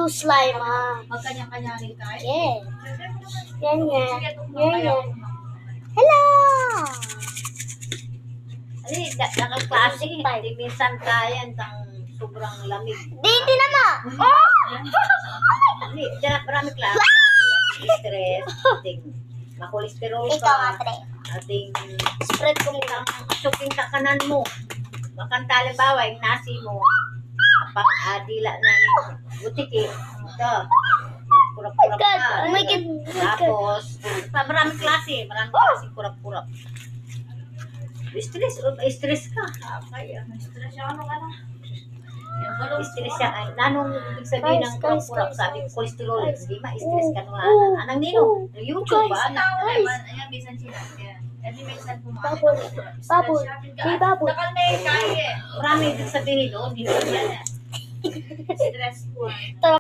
slime, ah. Magkanya-kanya rin tayo. Yeah. Yan. Hello! Ali, nakaklase. Hindi minsan kaya ang sobrang lamig. Di naman. Oh! Ali, dyan marami klase. Ating stress, ating makolesterol Ikaw, ka, atre. ating Spread ko muna. suking kakanan mo. Makanta, halimbawa, yung nasi mo, apang dila na yung butiki. Ito, kurap-kurap ka. Oh my God. Tapos, maraming klase kurap-kurap. Stress ka. Kaya, Stress siya, ano. stress siya. Nanong ibig sabihin ng Guys. kurap-kurap, sabi ko, cholesterol. Hindi ma-stress ka nung Oh. anang nino. YouTube ba? Tao naman, ayan, minsan sila. Kasi minsan kumain. Baboy. May baboy. Nakal na yung kaya eh. Marami ibig sabihin, no? Hindi naman yan. Stress ko.